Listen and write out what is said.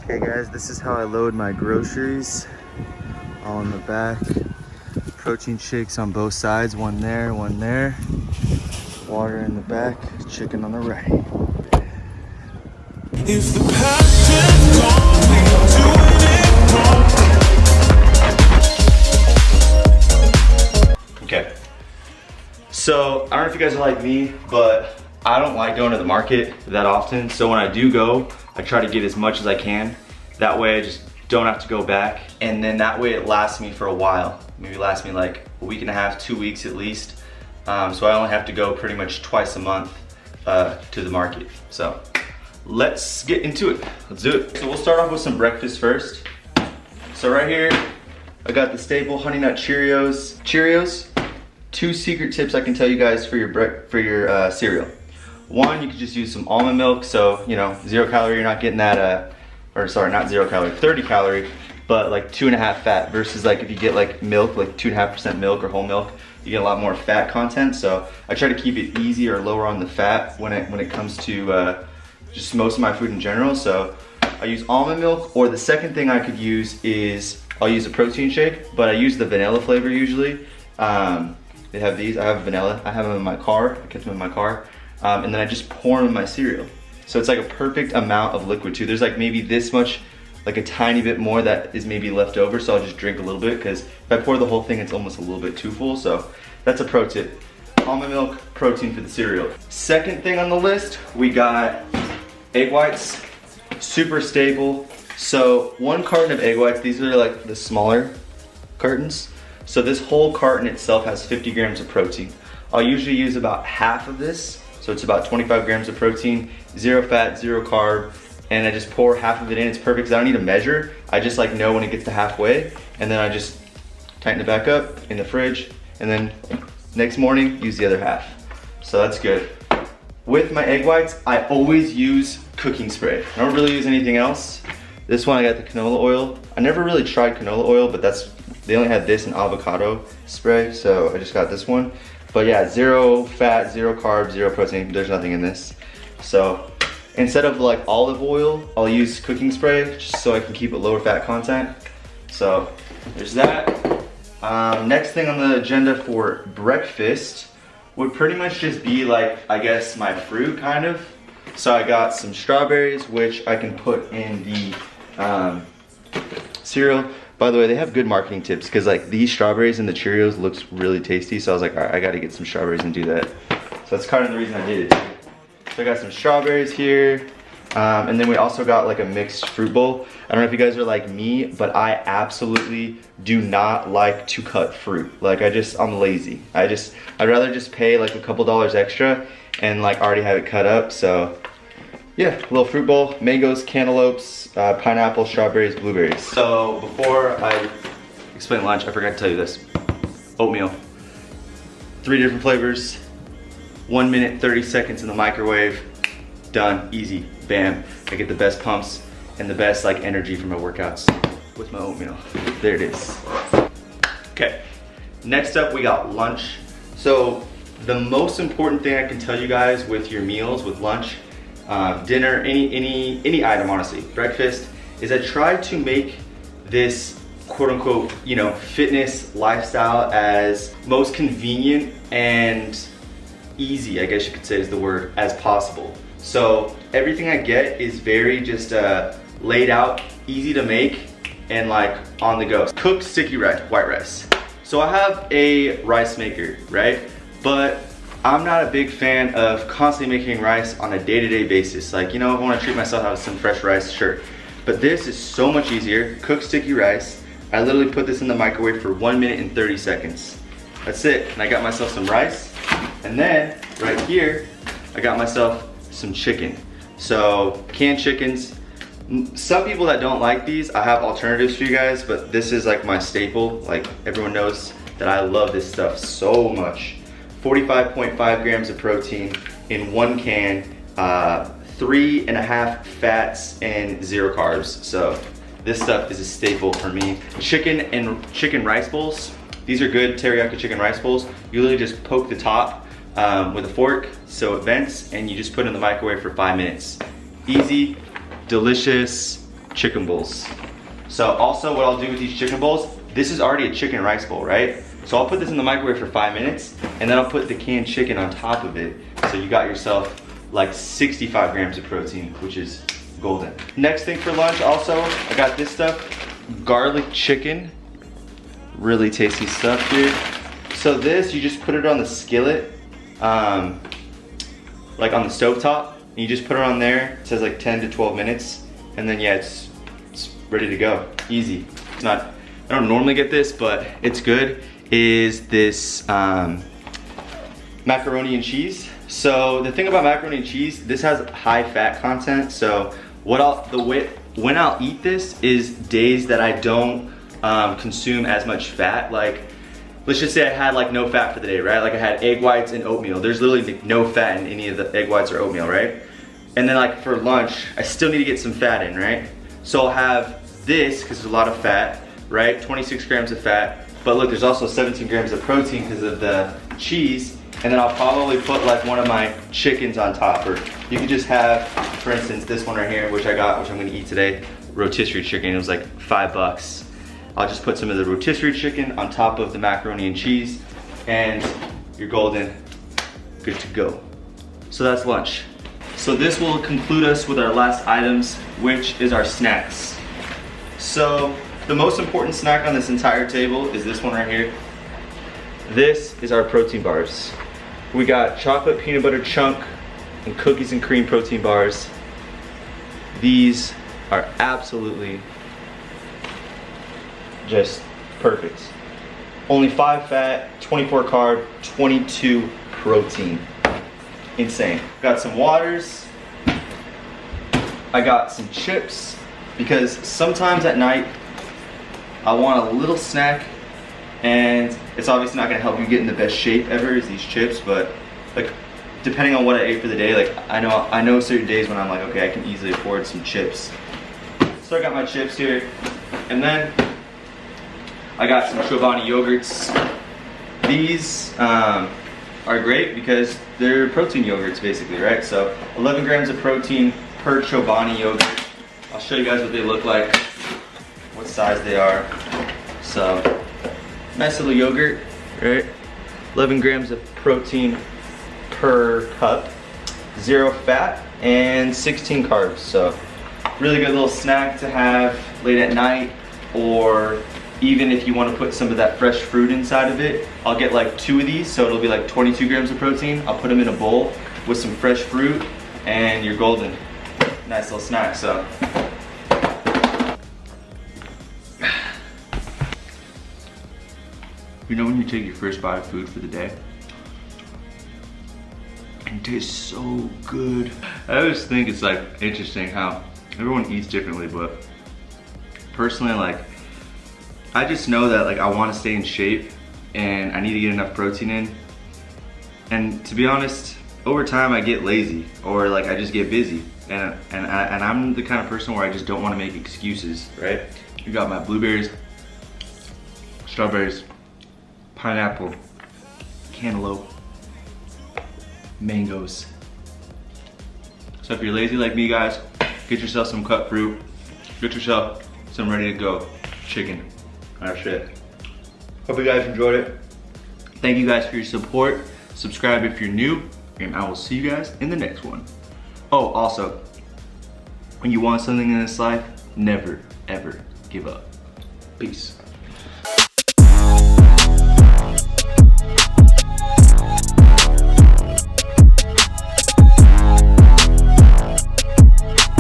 Okay guys, this is how I load my groceries. All in the back. Protein shakes on both sides, one there, one there. Water in the back, chicken on the right. If the passion's gone, we're doing it wrong. Okay. So, I don't know if you guys are like me, but I don't like going to the market that often. So when I do go, I try to get as much as I can. That way I just don't have to go back. And then that way it lasts me for a while. Maybe lasts me like a week and a half, 2 weeks at least. So I only have to go pretty much twice a month to the market. So let's get into it. Let's do it. So we'll start off with some breakfast first. So right here, I got the staple Honey Nut Cheerios. Cheerios, 2 secret tips I can tell you guys for your cereal. One, you could just use some almond milk, so you know, 0 calorie, you're not getting that, or sorry, not 0 calorie, 30 calorie, but like 2.5 fat versus like if you get like milk, like 2.5% milk or whole milk, you get a lot more fat content. So I try to keep it easy or lower on the fat when it comes to just most of my food in general. So I use almond milk, or the second thing I could use is I'll use a protein shake, but I use the vanilla flavor usually. They have these, I have vanilla, I have them in my car, I kept them in my car, and then I just pour them in my cereal. So it's like a perfect amount of liquid too. There's like maybe this much, like a tiny bit more that is maybe left over, so I'll just drink a little bit, because if I pour the whole thing, it's almost a little bit too full. So that's a pro tip. Almond milk, protein for the cereal. Second thing on the list, we got egg whites, super staple. So 1 carton of egg whites, these are like the smaller cartons. So this whole carton itself has 50 grams of protein. I'll usually use about half of this, so it's about 25 grams of protein, 0 fat, 0 carb, and I just pour half of it in. It's perfect because I don't need to measure. I just like know when it gets to halfway, and then I just tighten it back up in the fridge, and then next morning, use the other half. So that's good. With my egg whites, I always use cooking spray. I don't really use anything else. This one I got the canola oil. I never really tried canola oil, but they only had this and avocado spray, so I just got this one. But yeah, 0 fat, 0 carbs, 0 protein. There's nothing in this. So instead of like olive oil, I'll use cooking spray just so I can keep it lower fat content. So there's that. Next thing on the agenda for breakfast would pretty much just be like, I guess, my fruit kind of. So I got some strawberries, which I can put in the cereal. By the way, they have good marketing tips, because like these strawberries and the Cheerios looks really tasty. So I was like, all right, I gotta get some strawberries and do that. So that's kind of the reason I did it. So I got some strawberries here. And then we also got like a mixed fruit bowl. I don't know if you guys are like me, but I absolutely do not like to cut fruit. Like I'm lazy. I'd rather just pay like a couple dollars extra and like already have it cut up. So yeah, a little fruit bowl, mangoes, cantaloupes, pineapple, strawberries, blueberries. So before I explain lunch, I forgot to tell you this. Oatmeal, 3 different flavors, 1 minute, 30 seconds in the microwave, done, easy, bam. I get the best pumps and the best like energy from my workouts with my oatmeal. There it is. Okay, next up we got lunch. So the most important thing I can tell you guys with your meals, with lunch, dinner, any item honestly, breakfast, is I try to make this quote unquote, you know, fitness lifestyle as most convenient and easy, I guess you could say is the word, as possible. So everything I get is very just laid out, easy to make, and like on the go. Cooked sticky rice, white rice. So I have a rice maker, right? But I'm not a big fan of constantly making rice on a day-to-day basis. Like, you know, if I want to treat myself out with some fresh rice, sure. But this is so much easier. Cooked sticky rice. I literally put this in the microwave for 1 minute and 30 seconds. That's it. And I got myself some rice. And then right here, I got myself some chicken. So canned chickens. Some people that don't like these, I have alternatives for you guys, but this is like my staple. Like everyone knows that I love this stuff so much. 45.5 grams of protein in 1 can, 3.5 fats and 0 carbs. So this stuff is a staple for me. Chicken rice bowls. These are good teriyaki chicken rice bowls. You literally just poke the top with a fork so it vents, and you just put it in the microwave for 5 minutes. Easy, delicious, chicken bowls. So also what I'll do with these chicken bowls, this is already a chicken rice bowl, right? So I'll put this in the microwave for 5 minutes and then I'll put the canned chicken on top of it. So you got yourself like 65 grams of protein, which is golden. Next thing for lunch also, I got this stuff, garlic chicken. Really tasty stuff, dude. So this, you just put it on the skillet, like on the stovetop, and you just put it on there. It says like 10 to 12 minutes, and then yeah, it's ready to go. Easy. It's not, I don't normally get this, but it's good. Is this macaroni and cheese. So the thing about macaroni and cheese, this has high fat content. So when I'll eat this is days that I don't consume as much fat. Like, let's just say I had like no fat for the day, right? Like I had egg whites and oatmeal. There's literally no fat in any of the egg whites or oatmeal, right? And then like for lunch, I still need to get some fat in, right? So I'll have this, because there's a lot of fat, right? 26 grams of fat. But look, there's also 17 grams of protein because of the cheese. And then I'll probably put like one of my chickens on top. Or you could just have, for instance, this one right here, which I got, which I'm gonna eat today, rotisserie chicken. It was like $5. I'll just put some of the rotisserie chicken on top of the macaroni and cheese, and you're golden, good to go. So that's lunch. So this will conclude us with our last items, which is our snacks. So the most important snack on this entire table is this one right here. This is our protein bars. We got chocolate peanut butter chunk and cookies and cream protein bars. These are absolutely just perfect. Only 5 fat, 24 carb, 22 protein. Insane. Got some waters. I got some chips because sometimes at night I want a little snack, and it's obviously not gonna help you get in the best shape ever is these chips, but like depending on what I ate for the day, like I know certain days when I'm like, okay, I can easily afford some chips. So I got my chips here, and then I got some Chobani yogurts. These are great because they're protein yogurts basically, right? So 11 grams of protein per Chobani yogurt. I'll show you guys what they look like, what size they are. So nice little yogurt, right? 11 grams of protein per cup, 0 fat, and 16 carbs. So really good little snack to have late at night, or even if you want to put some of that fresh fruit inside of it. I'll get like 2 of these, so it'll be like 22 grams of protein. I'll put them in a bowl with some fresh fruit, and you're golden. Nice little snack, so. You know when you take your first bite of food for the day? And it tastes so good. I always think it's like interesting how everyone eats differently, but personally, like, I just know that like I want to stay in shape and I need to get enough protein in. And to be honest, over time I get lazy, or like I just get busy. And I'm the kind of person where I just don't want to make excuses, right? You got my blueberries, strawberries, pineapple, cantaloupe, mangoes. So if you're lazy like me, guys, get yourself some cut fruit, get yourself some ready to go chicken. That's it. Hope you guys enjoyed it. Thank you guys for your support. Subscribe if you're new, and I will see you guys in the next one. Oh, also, when you want something in this life, never, ever give up. Peace.